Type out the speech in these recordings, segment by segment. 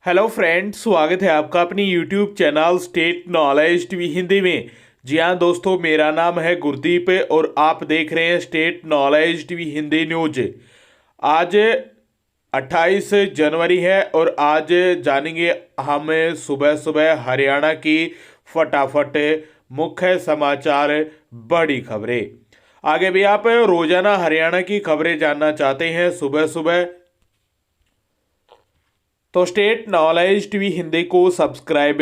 Hello friends, स्वागत है आपका अपनी YouTube channel state knowledge TV Hindi में। जी हाँ दोस्तों, मेरा नाम है गुरदीप और आप देख रहे हैं state knowledge TV Hindi news. आज 28 जनवरी है और आज जानेंगे हम सुबह सुबह हरियाणा की फटाफट मुख्य समाचार, बड़ी खबरें। आगे भी आप रोजाना हरियाणा की खबरें जानना चाहते हैं सुबह सुबह तो स्टेट नॉलेज टीवी हिंदी को सब्सक्राइब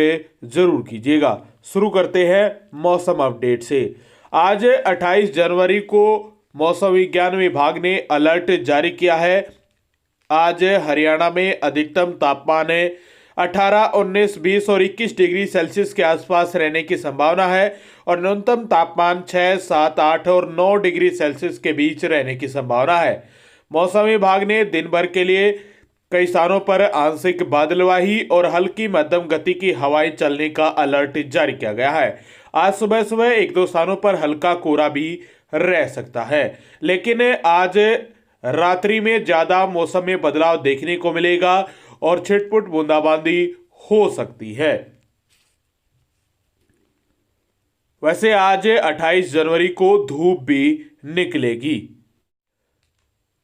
जरूर कीजिएगा। शुरू करते हैं मौसम अपडेट से। आज 28 जनवरी को मौसम विज्ञान विभाग ने अलर्ट जारी किया है। आज हरियाणा में अधिकतम तापमान 18, 19, 20 और 21 डिग्री सेल्सियस के आसपास रहने की संभावना है और न्यूनतम तापमान 6, 7, 8 और 9 डिग्री सेल्सियस के बीच रहने की संभावना है। मौसम विभाग ने दिन भर के लिए कई स्थानों पर आंशिक बादलवाही और हल्की मध्यम गति की हवाएं चलने का अलर्ट जारी किया गया है। आज सुबह सुबह एक दो स्थानों पर हल्का कोहरा भी रह सकता है, लेकिन आज रात्रि में ज्यादा मौसम में बदलाव देखने को मिलेगा और छिटपुट बूंदाबांदी हो सकती है। वैसे आज 28 जनवरी को धूप भी निकलेगी।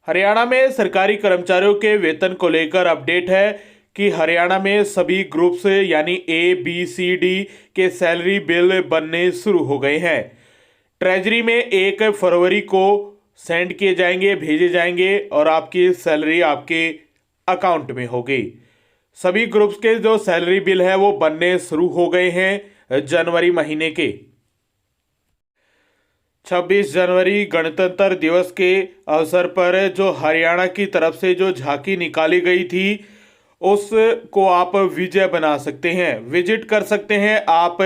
हरियाणा में सरकारी कर्मचारियों के वेतन को लेकर अपडेट है कि हरियाणा में सभी ग्रुप्स यानी A, B, C, D के सैलरी बिल बनने शुरू हो गए हैं। ट्रेजरी में 1 फरवरी को सेंड किए जाएंगे, भेजे जाएंगे और आपकी सैलरी आपके अकाउंट में होगी। सभी ग्रुप्स के जो सैलरी बिल है वो बनने शुरू हो गए हैं जनवरी महीने के। 26 जनवरी गणतंत्र दिवस के अवसर पर जो हरियाणा की तरफ से जो झांकी निकाली गई थी उसको आप विजय बना सकते हैं, विजिट कर सकते हैं। आप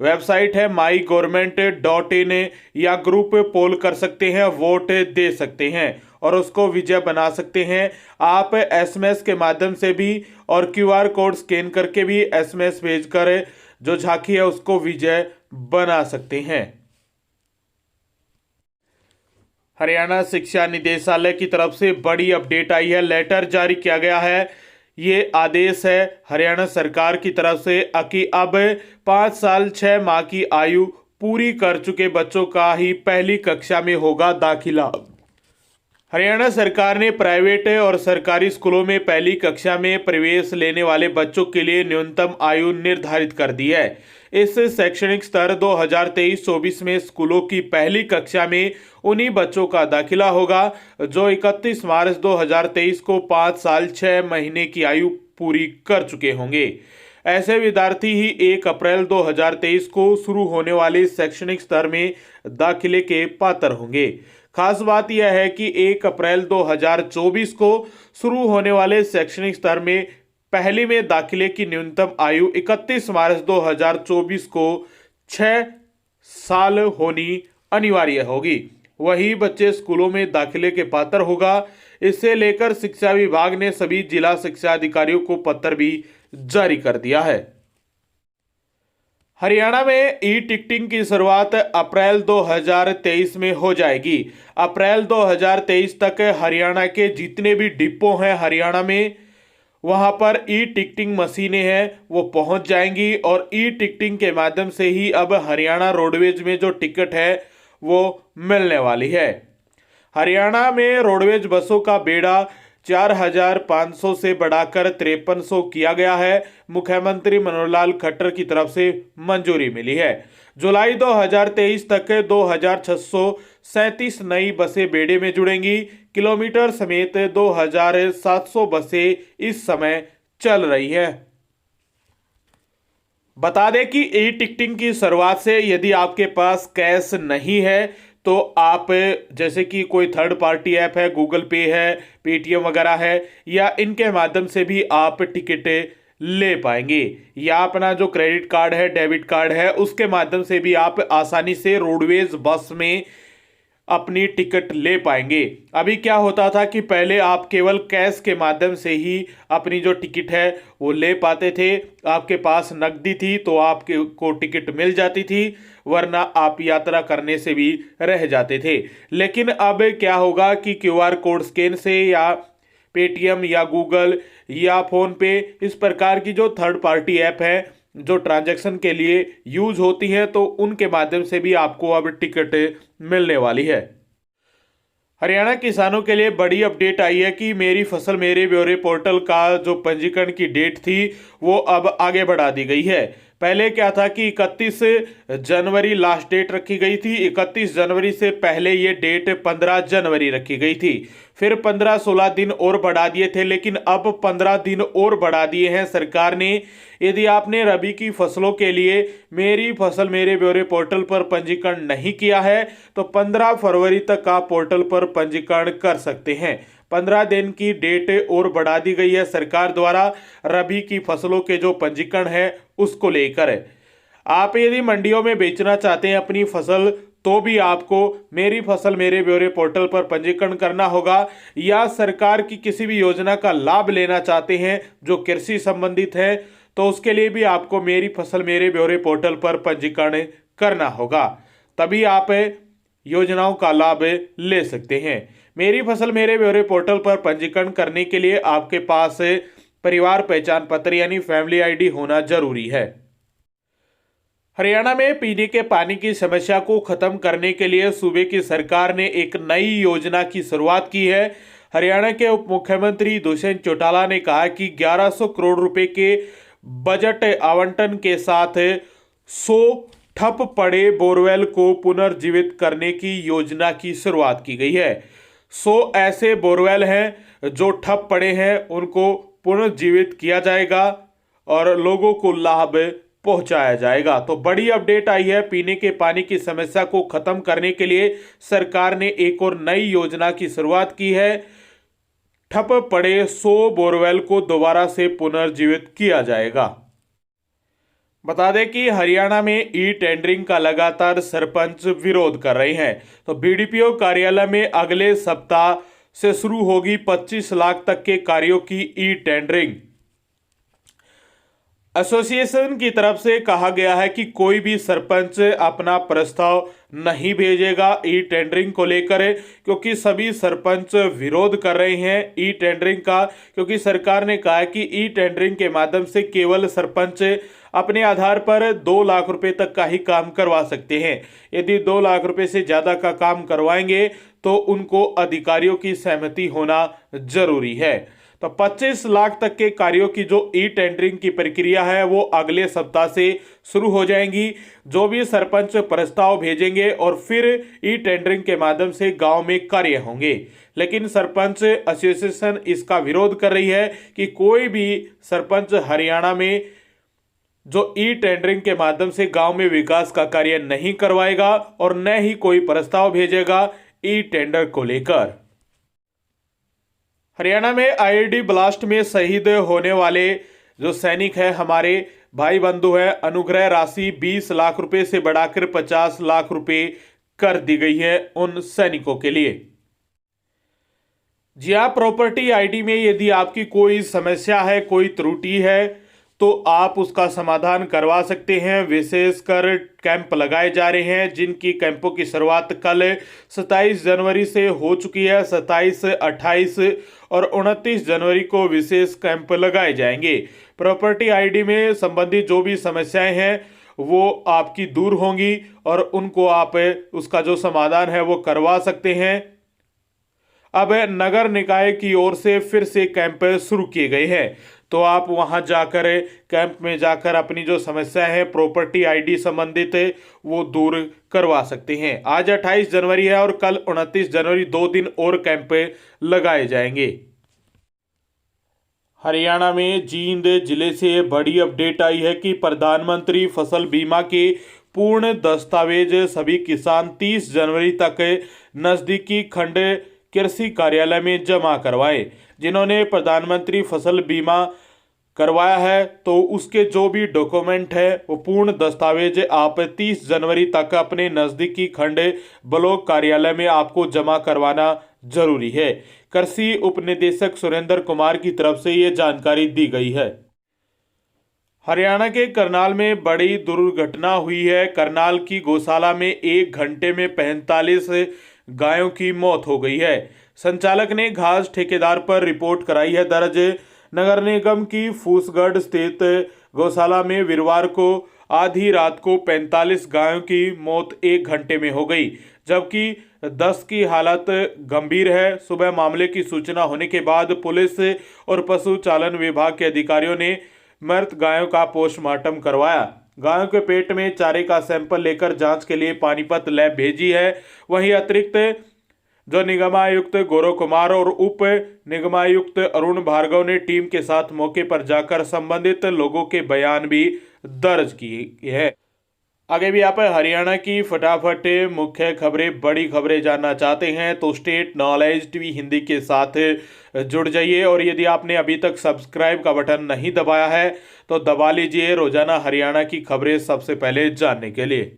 वेबसाइट है mygovernment.in या ग्रुप पोल कर सकते हैं, वोट दे सकते हैं और उसको विजय बना सकते हैं। आप एसएमएस के माध्यम से भी और क्यूआर कोड स्कैन करके भी एसएमएस भेजकर जो झांकी है उसको विजय बना सकते हैं। हरियाणा शिक्षा निदेशालय की तरफ से बड़ी अपडेट आई है, लेटर जारी किया गया है। ये आदेश है हरियाणा सरकार की तरफ से कि अब 5 साल 6 माह की आयु पूरी कर चुके बच्चों का ही पहली कक्षा में होगा दाखिला। हरियाणा सरकार ने प्राइवेट और सरकारी स्कूलों में पहली कक्षा में प्रवेश लेने वाले बच्चों के लिए न्यूनतम आयु निर्धारित कर दी है। इस शैक्षणिक स्तर 2023-24 में स्कूलों की पहली कक्षा में उन्हीं बच्चों का दाखिला होगा जो 31 मार्च 2023 को 5 साल 6 महीने की आयु पूरी कर चुके होंगे। ऐसे विद्यार्थी ही 1 अप्रैल 2023 को शुरू होने वाले शैक्षणिक स्तर में दाखिले के पात्र होंगे। खास बात यह है कि 1 अप्रैल 2024 को शुरू होने वाले शैक्षणिक स्तर में पहली में दाखिले की न्यूनतम आयु 31 मार्च 2024 को 6 साल होनी अनिवार्य होगी। वही बच्चे स्कूलों में दाखिले के पात्र होगा। इससे लेकर शिक्षा विभाग ने सभी जिला शिक्षा अधिकारियों को पत्र भी जारी कर दिया है। हरियाणा में ई टिकटिंग की शुरुआत अप्रैल 2023 में हो जाएगी। अप्रैल 2023 तक हरियाणा के जितने भी डिपो हैं हरियाणा में, वहां पर ई टिकटिंग मशीनें हैं वो पहुंच जाएंगी और ई टिकटिंग के माध्यम से ही अब हरियाणा रोडवेज में जो टिकट है वो मिलने वाली है। हरियाणा में रोडवेज बसों का बेड़ा 4,500 से बढ़ाकर 5300 किया गया है। मुख्यमंत्री मनोहर लाल खट्टर की तरफ से मंजूरी मिली है। जुलाई 2023 तक 2,637 नई बसें बेड़े में जुड़ेंगी। किलोमीटर समेत 2,700 बसें इस समय चल रही है। बता दें कि ई टिकटिंग की शुरुआत से यदि आपके पास कैश नहीं है तो आप जैसे कि कोई थर्ड पार्टी ऐप है, गूगल पे है, पेटीएम वगैरह है, या इनके माध्यम से भी आप टिकट ले पाएंगे, या अपना जो क्रेडिट कार्ड है, डेबिट कार्ड है, उसके माध्यम से भी आप आसानी से रोडवेज बस में अपनी टिकट ले पाएंगे। अभी क्या होता था कि पहले आप केवल कैश के माध्यम से ही अपनी जो टिकट है वो ले पाते थे। आपके पास नकदी थी तो आपके को टिकट मिल जाती थी, वरना आप यात्रा करने से भी रह जाते थे। लेकिन अब क्या होगा कि क्यूआर कोड स्कैन से या पेटीएम या गूगल या फ़ोन पे, इस प्रकार की जो थर्ड पार्टी ऐप है जो ट्रांजैक्शन के लिए यूज होती हैं, तो उनके माध्यम से भी आपको अब टिकट मिलने वाली है। हरियाणा किसानों के लिए बड़ी अपडेट आई है कि मेरी फसल मेरे ब्यौरे पोर्टल का जो पंजीकरण की डेट थी वो अब आगे बढ़ा दी गई है। पहले क्या था कि 31 जनवरी लास्ट डेट रखी गई थी। 31 जनवरी से पहले ये डेट 15 जनवरी रखी गई थी। फिर 15-16 दिन और बढ़ा दिए थे, लेकिन अब 15 दिन और बढ़ा दिए हैं सरकार ने। यदि आपने रबी की फसलों के लिए मेरी फसल मेरे ब्यौरे पोर्टल पर पंजीकरण नहीं किया है तो 15 फरवरी तक आप पोर्टल पर पंजीकरण कर सकते हैं। 15 दिन की डेट और बढ़ा दी गई है सरकार द्वारा रबी की फसलों के जो पंजीकरण है उसको लेकर। आप यदि मंडियों में बेचना चाहते हैं अपनी फसल तो भी आपको मेरी फसल मेरे ब्यौरे पोर्टल पर पंजीकरण करना होगा, या सरकार की किसी भी योजना का लाभ लेना चाहते हैं जो कृषि संबंधित है तो उसके लिए भी आपको मेरी फसल मेरे ब्यौरे पोर्टल पर पंजीकरण करना होगा, तभी आप योजनाओं का लाभ ले सकते हैं। मेरी फसल मेरे ब्यौरे पोर्टल पर पंजीकरण करने के लिए आपके पास परिवार पहचान पत्र यानी फैमिली आईडी होना जरूरी है। हरियाणा में पीने के पानी की समस्या को खत्म करने के लिए सूबे की सरकार ने एक नई योजना की शुरुआत की है। हरियाणा के उप मुख्यमंत्री दुष्यंत चौटाला ने कहा कि 1100 करोड़ रुपए के बजट आवंटन के साथ 100 ठप पड़े बोरवेल को पुनर्जीवित करने की योजना की शुरुआत की गई है। 100 ऐसे बोरवेल हैं जो ठप पड़े हैं, उनको पुनर्जीवित किया जाएगा और लोगों को लाभ पहुंचाया जाएगा। तो बड़ी अपडेट आई है, पीने के पानी की समस्या को खत्म करने के लिए सरकार ने एक और नई योजना की शुरुआत की है। ठप पड़े 100 बोरवेल को दोबारा से पुनर्जीवित किया जाएगा। बता दें कि हरियाणा में ई टेंडरिंग का लगातार सरपंच विरोध कर रहे हैं। तो बीडीपीओ कार्यालय में अगले सप्ताह से शुरू होगी 25 लाख तक के कार्यों की ई टेंडरिंग। एसोसिएशन की तरफ से कहा गया है कि कोई भी सरपंच अपना प्रस्ताव नहीं भेजेगा ई टेंडरिंग को लेकर, क्योंकि सभी सरपंच विरोध कर रहे हैं ई टेंडरिंग का, क्योंकि सरकार ने कहा है कि ई टेंडरिंग के माध्यम से केवल सरपंच अपने आधार पर 2 लाख रुपए तक का ही काम करवा सकते हैं। यदि 2 लाख रुपए से ज़्यादा का काम करवाएंगे तो उनको अधिकारियों की सहमति होना जरूरी है। तो 25 लाख तक के कार्यों की जो ई टेंडरिंग की प्रक्रिया है वो अगले सप्ताह से शुरू हो जाएंगी। जो भी सरपंच प्रस्ताव भेजेंगे और फिर ई टेंडरिंग के माध्यम से गांव में कार्य होंगे। लेकिन सरपंच एसोसिएशन इसका विरोध कर रही है कि कोई भी सरपंच हरियाणा में जो ई टेंडरिंग के माध्यम से गांव में विकास का कार्य नहीं करवाएगा और न ही कोई प्रस्ताव भेजेगा ई टेंडर को लेकर। हरियाणा में आईईडी ब्लास्ट में शहीद होने वाले जो सैनिक है, हमारे भाई बंधु है, अनुग्रह राशि 20 लाख रुपए से बढ़ाकर 50 लाख रुपए कर दी गई है उन सैनिकों के लिए। जी हाँ, प्रॉपर्टी आईडी में यदि आपकी कोई समस्या है, कोई त्रुटि है तो आप उसका समाधान करवा सकते हैं। विशेषकर कैंप लगाए जा रहे हैं, जिनकी कैंपों की शुरुआत कल 27 जनवरी से हो चुकी है। 27, 28 और 29 जनवरी को विशेष कैंप लगाए जाएंगे। प्रॉपर्टी आईडी में संबंधित जो भी समस्याएं हैं वो आपकी दूर होंगी और उनको आप उसका जो समाधान है वो करवा सकते हैं। अब नगर निकाय की ओर से फिर से कैंप शुरू किए गए हैं, तो आप वहां जाकर कैंप में जाकर अपनी जो समस्या है प्रॉपर्टी आईडी संबंधित वो दूर करवा सकते हैं। आज 28 जनवरी है और कल 29 जनवरी 2 दिन और कैंप लगाए जाएंगे। हरियाणा में जींद जिले से बड़ी अपडेट आई है कि प्रधानमंत्री फसल बीमा के पूर्ण दस्तावेज सभी किसान 30 जनवरी तक नजदीकी खंड कृषि कार्यालय में जमा करवाएं। जिन्होंने प्रधानमंत्री फसल बीमा करवाया है तो उसके जो भी डॉक्यूमेंट है वो पूर्ण दस्तावेज आप 30 जनवरी तक अपने नज़दीकी खंड ब्लॉक कार्यालय में आपको जमा करवाना जरूरी है। कृषि उप निदेशक सुरेंद्र कुमार की तरफ से ये जानकारी दी गई है। हरियाणा के करनाल में बड़ी दुर्घटना हुई है। करनाल की गौशाला में 1 घंटे में 45 गायों की मौत हो गई है। संचालक ने घास ठेकेदार पर रिपोर्ट कराई है दर्ज। नगर निगम की फूसगढ़ स्थित गौशाला में वीरवार को आधी रात को 45 गायों की मौत 1 घंटे में हो गई, जबकि 10 की हालत गंभीर है। सुबह मामले की सूचना होने के बाद पुलिस और पशु चालन विभाग के अधिकारियों ने मृत गायों का पोस्टमार्टम करवाया। गायों के पेट में चारे का सैंपल लेकर जांच के लिए पानीपत लैब भेजी है। वहीं अतिरिक्त जो निगमायुक्त गौरव कुमार और उप निगमायुक्त अरुण भार्गव ने टीम के साथ मौके पर जाकर संबंधित लोगों के बयान भी दर्ज किए हैं। आगे भी आप हरियाणा की फटाफट मुख्य खबरें, बड़ी खबरें जानना चाहते हैं तो स्टेट नॉलेज टीवी हिंदी के साथ जुड़ जाइए। और यदि आपने अभी तक सब्सक्राइब का बटन नहीं दबाया है तो दबा लीजिए रोजाना हरियाणा की खबरें सबसे पहले जानने के लिए।